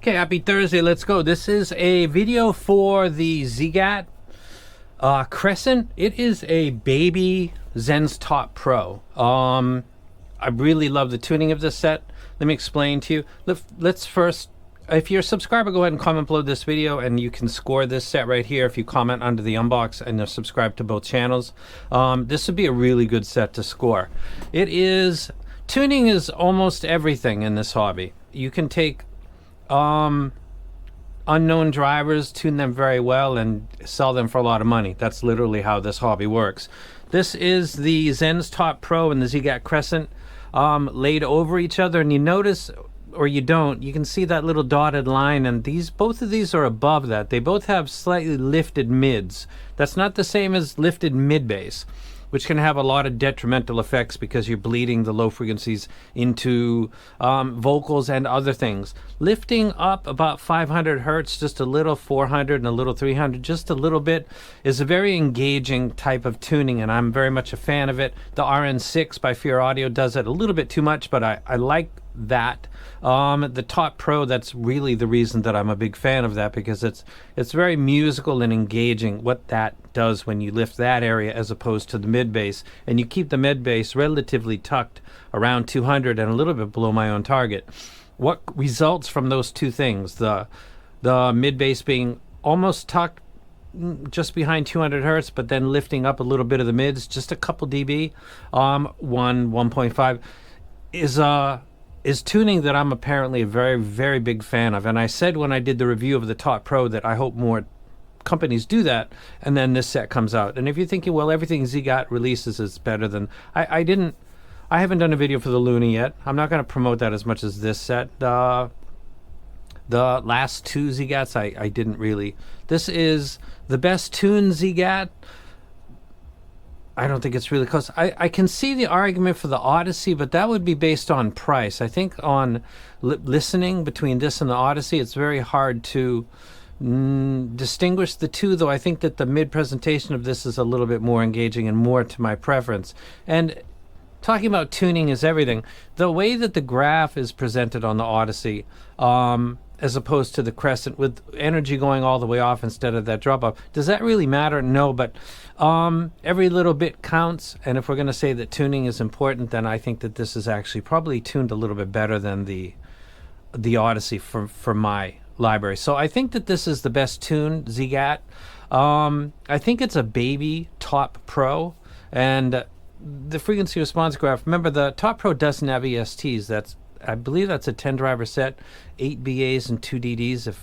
Okay, happy Thursday. Let's go. This is a video for the Ziigaat CRESCENT. It is a baby Zen's Top Pro. I really love the tuning of this set. Let me explain to you. Let's first, if you're a subscriber, go ahead and comment below this video, and you can score this set right here if you comment under the unbox and you're subscribed to both channels. This would be a really good set to score. Tuning is almost everything in this hobby. You can take unknown drivers, tune them very well, and sell them for a lot of money. That's literally how this hobby works. This is the Zen's Top Pro and the Ziigaat CRESCENT laid over each other, and you notice, or you don't, you can see that little dotted line, and both of these are above that. They both have slightly lifted mids. That's not the same as lifted mid bass, which can have a lot of detrimental effects because you're bleeding the low frequencies into vocals and other things. Lifting up about 500 hertz, just a little 400 and a little 300, just a little bit, is a very engaging type of tuning, and I'm very much a fan of it. The RN6 by Fear Audio does it a little bit too much, but I like that. The Top Pro, that's really the reason that I'm a big fan of that, because it's very musical and engaging what that does when you lift that area as opposed to the mid bass, and you keep the mid bass relatively tucked around 200 and a little bit below my own target. What results from those two things, the mid bass being almost tucked just behind 200 hertz, but then lifting up a little bit of the mids, just a couple dB, 1.5, is tuning that I'm apparently a very, very big fan of. And I said when I did the review of the Top Pro that I hope more companies do that, and then this set comes out. And if you're thinking, well, everything Ziigaat releases is better than... I haven't done a video for the Luna yet. I'm not going to promote that as much as this set. The last two Ziigaats, I didn't really. This is the best tuned Ziigaat. I don't think it's really close. I can see the argument for the Odyssey, but that would be based on price. I think on listening between this and the Odyssey, it's very hard to distinguish the two, though I think that the mid presentation of this is a little bit more engaging and more to my preference. And talking about tuning is everything. The way that the graph is presented on the Odyssey, as opposed to the CRESCENT, with energy going all the way off instead of that drop off, does that really matter? No, but every little bit counts, and if we're going to say that tuning is important, then I think that this is actually probably tuned a little bit better than the Odyssey for my library. So I think that this is the best tuned Ziigaat. I think it's a baby Top Pro, and the frequency response graph, remember the Top Pro doesn't have ESTs. I believe that's a 10 driver set, 8 BAs and 2 DDs.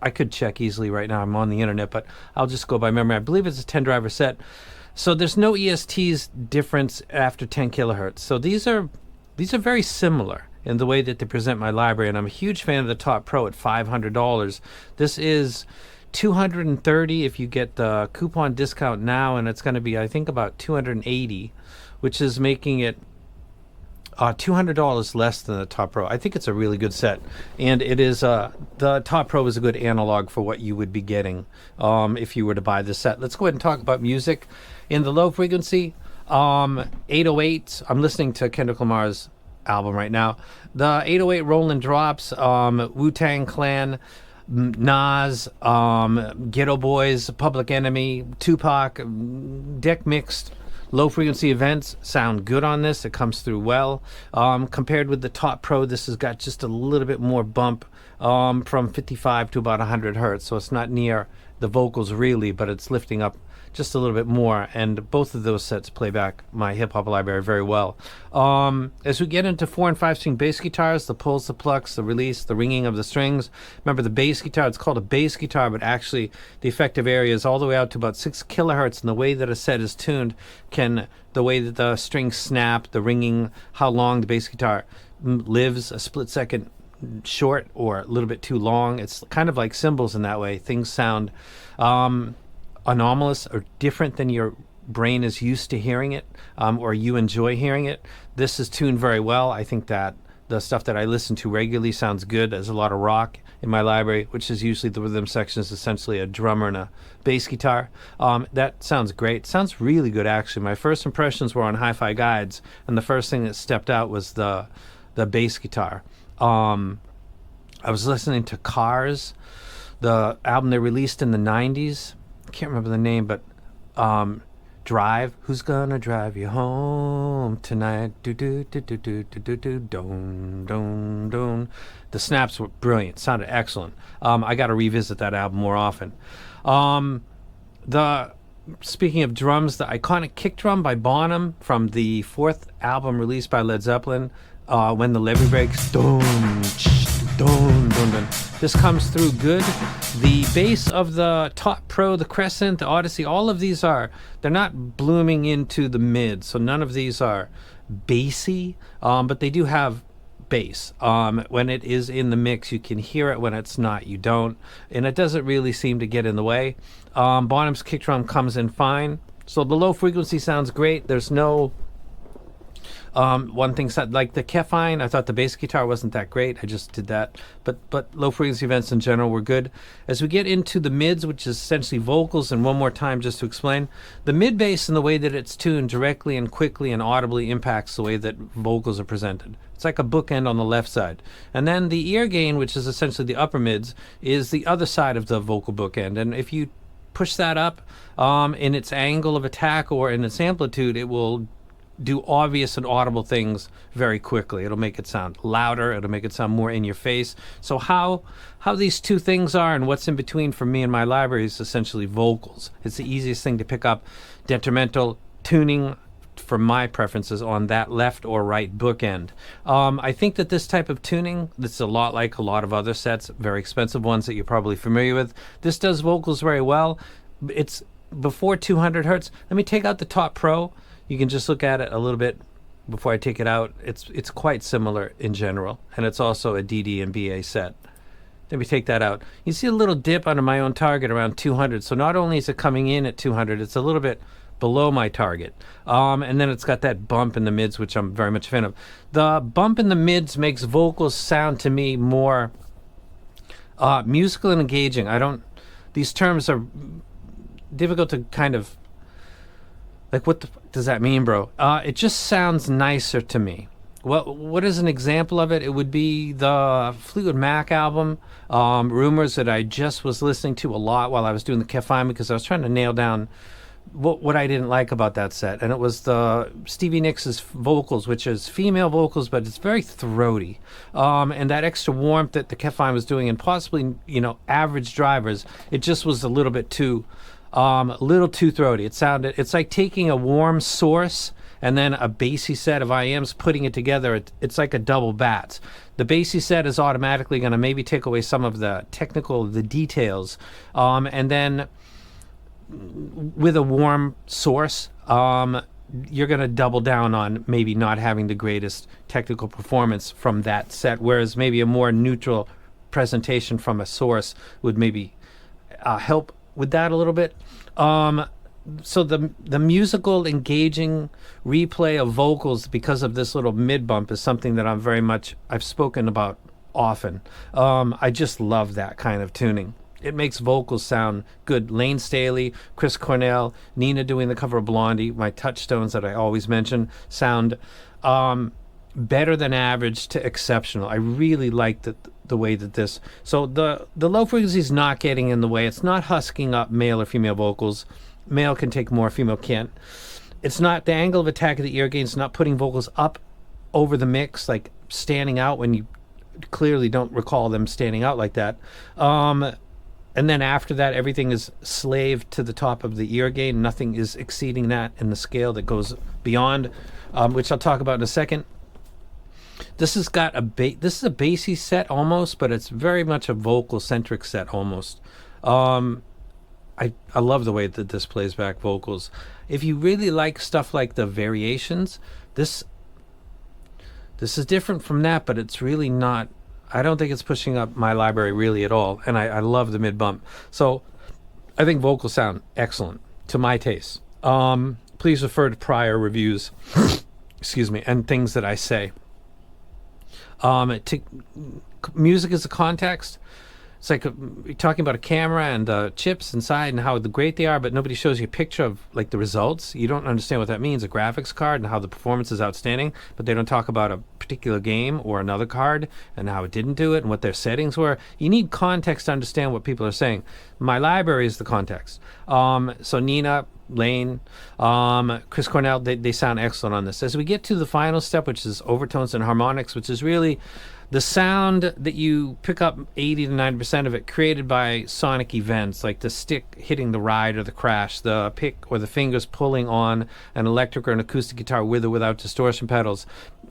I could check easily right now, I'm on the internet, but I'll just go by memory. I believe it's a 10 driver set. So there's no ESTs difference after 10 kilohertz. So these are very similar in the way that they present my library, and I'm a huge fan of the Top Pro at $500. This is $230 if you get the coupon discount now, and it's going to be, I think, about $280, which is making it $200 less than the Top Pro. I think it's a really good set, and it is the Top Pro is a good analog for what you would be getting if you were to buy this set. Let's go ahead and talk about music. In the low frequency, 808s. I'm listening to Kendrick Lamar's album right now. The 808 Rollin' Drops, Wu-Tang Clan, Nas, Ghetto Boys, Public Enemy, Tupac, deck mixed. Low frequency events sound good on this. It comes through well. Compared with the Top Pro, this has got just a little bit more bump from 55 to about 100 hertz. So it's not near the vocals really, but it's lifting up just a little bit more. And both of those sets play back my hip hop library very well. As we get into 4 and 5 string bass guitars, the pulls, the plucks, the release, the ringing of the strings. Remember the bass guitar, it's called a bass guitar, but actually the effective area is all the way out to about 6 kilohertz, and the way that a set is tuned the way that the strings snap, the ringing, how long the bass guitar lives, a split second short or a little bit too long. It's kind of like cymbals in that way. Things sound anomalous or different than your brain is used to hearing it, or you enjoy hearing it. This is tuned very well. I think that the stuff that I listen to regularly sounds good. There's a lot of rock in my library, which is usually the rhythm section is essentially a drummer and a bass guitar. That sounds great. Sounds really good, actually. My first impressions were on Hi-Fi Guides, and the first thing that stepped out was the bass guitar. I was listening to Cars, the album they released in the 90s. I can't remember the name, but Drive. Who's gonna drive you home tonight? Do do do do do do do do don don don. The snaps were brilliant. Sounded excellent. I got to revisit that album more often. The Speaking of drums, the iconic kick drum by Bonham from the fourth album released by Led Zeppelin, When the Levee Breaks, dun, dun, dun, dun. This comes through good. The bass of the Top Pro, the Crescent, the Odyssey, all of these they're not blooming into the mid, so none of these are bassy, but they do have bass. When it is in the mix, you can hear it. When it's not, you don't, and it doesn't really seem to get in the way. Bonham's kick drum comes in fine, so the low frequency sounds great. There's no one thing like the Kefine, I thought the bass guitar wasn't that great. I just did that, but low frequency events in general were good. As we get into the mids, which is essentially vocals, and one more time just to explain, the mid bass and the way that it's tuned directly and quickly and audibly impacts the way that vocals are presented. It's like a bookend on the left side, and then the ear gain, which is essentially the upper mids, is the other side of the vocal bookend. And if you push that up in its angle of attack or in its amplitude, it will do obvious and audible things very quickly. It'll make it sound louder. It'll make it sound more in your face. So how these two things are and what's in between for me in my library is essentially vocals. It's the easiest thing to pick up. Detrimental tuning for my preferences on that left or right bookend. I think that this type of tuning, that's a lot like a lot of other sets, very expensive ones that you're probably familiar with. This does vocals very well. It's before 200 hertz. Let me take out the Top Pro. You can just look at it a little bit before I take it out. It's quite similar in general, and it's also a DD and BA set. Let me take that out. You see a little dip under my own target around 200. So not only is it coming in at 200, it's a little bit below my target. And then it's got that bump in the mids, which I'm very much a fan of. The bump in the mids makes vocals sound to me more musical and engaging. These terms are difficult to kind of, like, what does that mean, bro? It just sounds nicer to me. Well, what is an example of it? It would be the Fleetwood Mac album, Rumors, that I just was listening to a lot while I was doing the Kefine, because I was trying to nail down what I didn't like about that set. And it was the Stevie Nicks' vocals, which is female vocals, but it's very throaty. And that extra warmth that the Kefine was doing, and possibly, average drivers, it just was a little bit too... a little too throaty. It's like taking a warm source and then a bassy set of IMs, putting it together. It's like a double bats. The bassy set is automatically going to maybe take away some of the details. And then with a warm source, you're going to double down on maybe not having the greatest technical performance from that set, whereas maybe a more neutral presentation from a source would maybe help with that a little bit. So the musical engaging replay of vocals because of this little mid bump is something that I've spoken about often. I just love that kind of tuning. It makes vocals sound good. Lane Staley, Chris Cornell, Nina doing the cover of Blondie, my touchstones that I always mention, sound better than average to exceptional. I really like the way that this... So the low frequency is not getting in the way. It's not husking up male or female vocals. Male can take more, female can't. It's not... The angle of attack of the ear gain is not putting vocals up over the mix, like standing out when you clearly don't recall them standing out like that. And then after that, everything is slaved to the top of the ear gain. Nothing is exceeding that in the scale that goes beyond, which I'll talk about in a second. This has got this is a bassy set almost, but it's very much a vocal centric set almost. I love the way that this plays back vocals. If you really like stuff like the variations, this is different from that, but it's really not. I don't think it's pushing up my library really at all, and I love the mid bump. So I think vocals sound excellent to my taste. Please refer to prior reviews, excuse me, and things that I say. Music as a context. It's like you're talking about a camera and the chips inside and how great they are, but nobody shows you a picture of like the results. You don't understand what that means, a graphics card and how the performance is outstanding, but they don't talk about a particular game or another card and how it didn't do it and what their settings were. You need context to understand what people are saying. My library is the context. So Nina, Lane, Chris Cornell, they sound excellent on this. As we get to the final step, which is overtones and harmonics, which is really the sound that you pick up 80 to 90% of it created by sonic events, like the stick hitting the ride or the crash, the pick or the fingers pulling on an electric or an acoustic guitar with or without distortion pedals,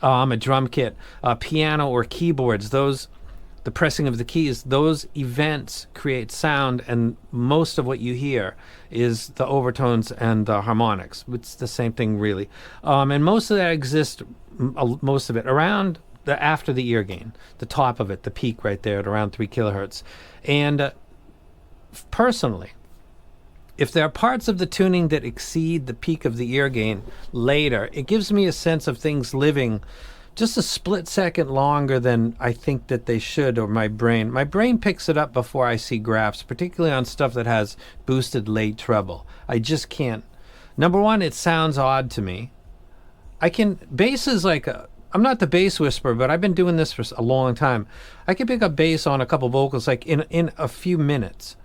a drum kit, piano or keyboards, the pressing of the keys, those events create sound, and most of what you hear is the overtones and the harmonics. It's the same thing, really. And most of that exists, most of it, around after the ear gain, the top of it, the peak right there at around 3 kilohertz. And personally, if there are parts of the tuning that exceed the peak of the ear gain later, it gives me a sense of things living just a split second longer than I think that they should, or my brain picks it up before I see graphs, particularly on stuff that has boosted late treble. I just can't. Number one, it sounds odd to me. Bass is like I'm not the bass whisperer, but I've been doing this for a long time. I can pick up bass on a couple vocals like in a few minutes.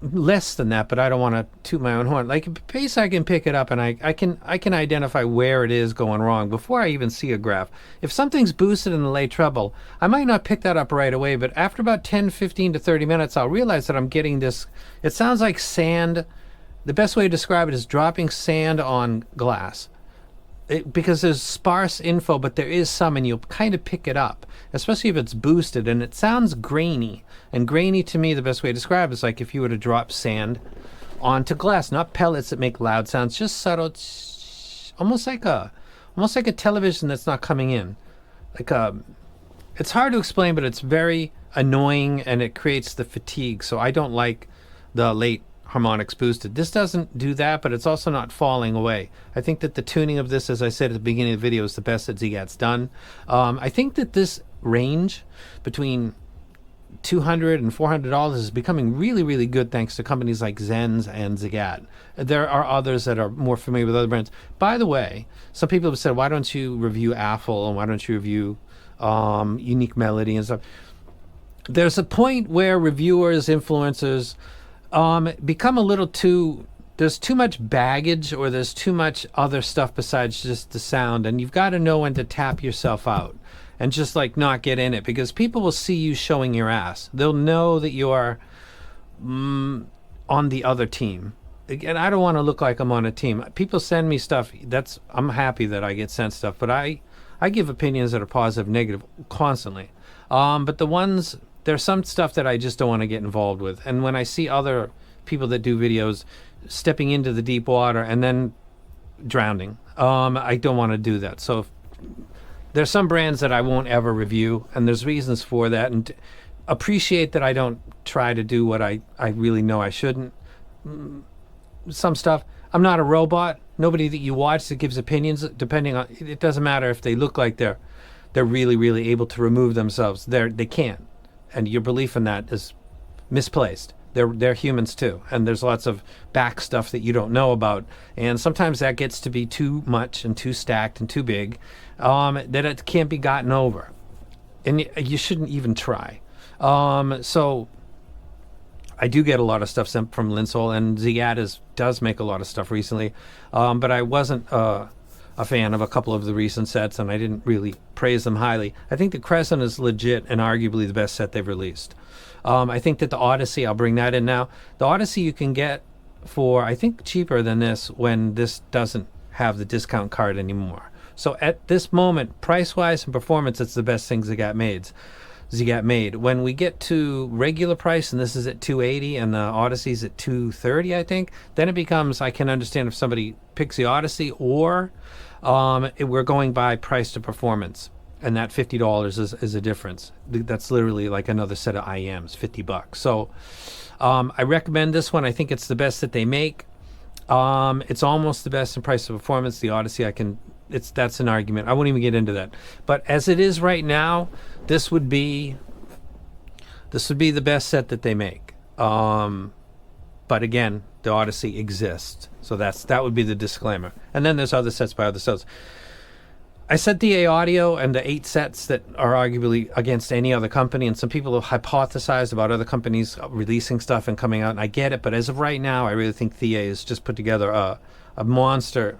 Less than that, but I don't want to toot my own horn. Like bass, I can pick it up and I can identify where it is going wrong before I even see a graph. If something's boosted in the late treble, I might not pick that up right away, but after about 10, 15 to 30 minutes, I'll realize that I'm getting this. It sounds like sand. The best way to describe it is dropping sand on glass. Because there's sparse info, but there is some, and you'll kind of pick it up, especially if it's boosted, and it sounds grainy. And grainy, to me, the best way to describe it is like if you were to drop sand onto glass, not pellets that make loud sounds, just subtle, almost like a television that's not coming in. It's hard to explain, but it's very annoying, and it creates the fatigue. So I don't like the late harmonics boosted. This doesn't do that, but it's also not falling away. I think that the tuning of this, as I said at the beginning of the video, is the best that Ziigaat's done. I think that this range between $200 and $400 is becoming really, really good thanks to companies like Zenz and Ziigaat. There are others that are more familiar with other brands. By the way, some people have said, why don't you review Affle and why don't you review Unique Melody and stuff? There's a point where reviewers, influencers, become a little there's too much baggage, or there's too much other stuff besides just the sound, and you've got to know when to tap yourself out and just like not get in it, because people will see you showing your ass. They'll know that you are on the other team. Again, I don't want to look like I'm on a team. People send me stuff. I'm happy that I get sent stuff, but I give opinions that are positive, negative constantly. But there's some stuff that I just don't want to get involved with. And when I see other people that do videos stepping into the deep water and then drowning, I don't want to do that. So there's some brands that I won't ever review, and there's reasons for that. And appreciate that I don't try to do what I really know I shouldn't. Some stuff, I'm not a robot. Nobody that you watch that gives opinions, depending on, it doesn't matter if they look like they're really, really able to remove themselves. They can't. And your belief in that is misplaced. They're humans too, and there's lots of back stuff that you don't know about, and sometimes that gets to be too much and too stacked and too big, that it can't be gotten over, and you shouldn't even try. So I do get a lot of stuff sent from Linsol, and Ziigaat does make a lot of stuff recently, but I wasn't a fan of a couple of the recent sets, and I didn't really praise them highly. I think the Crescent is legit and arguably the best set they've released. I think that the Odyssey, I'll bring that in now. The Odyssey you can get for, I think, cheaper than this when this doesn't have the discount card anymore. So at this moment, price-wise and performance, it's the best thing Ziigaat made. When we get to regular price, and this is at $280 and the Odyssey's at $230, I think, then it becomes, I can understand if somebody picks the Odyssey, or we're going by price to performance, and that $50 is a difference. That's literally like another set of IMs, $50. So I recommend this one. I think it's the best that they make. It's almost the best in price to performance. The Odyssey, that's an argument. I won't even get into that. But as it is right now, this would be This would be the best set that they make. But again, the Odyssey exists. So that would be the disclaimer. And then there's other sets by other sets. I said the A Audio and the 8 sets that are arguably against any other company, and some people have hypothesized about other companies releasing stuff and coming out, and I get it, but as of right now, I really think the A has just put together a monster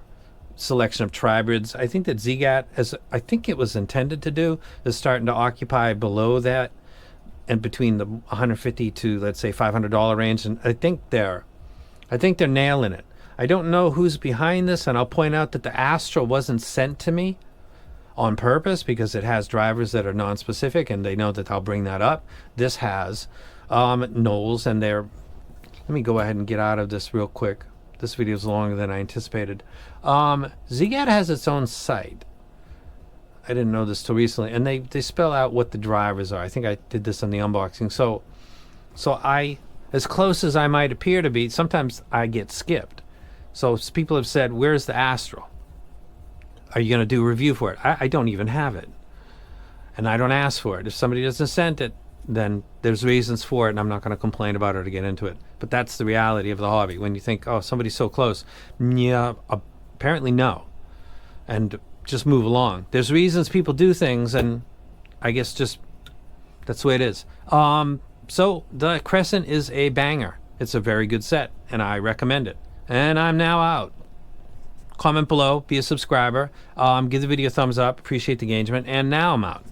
selection of tribrids. I think that Ziigaat, as I think it was intended to do, is starting to occupy below that and between the $150 to, let's say, $500 range, and I think they're nailing it. I don't know who's behind this, and I'll point out that the Astra wasn't sent to me on purpose because it has drivers that are non-specific, and they know that I'll bring that up. This has Knowles, and they're... Let me go ahead and get out of this real quick. This video is longer than I anticipated. Ziigaat has its own site. I didn't know this till recently, and they spell out what the drivers are. I think I did this on the unboxing. So I, as close as I might appear to be, sometimes I get skipped. So people have said, where's the Astral? Are you going to do a review for it? I don't even have it. And I don't ask for it. If somebody doesn't send it, then there's reasons for it, and I'm not going to complain about it or get into it. But that's the reality of the hobby. When you think, oh, somebody's so close. Yeah, apparently no. And just move along. There's reasons people do things, and I guess just that's the way it is. So the Crescent is a banger. It's a very good set, and I recommend it. And I'm now out. Comment below, be a subscriber, give the video a thumbs up, appreciate the engagement, and now I'm out.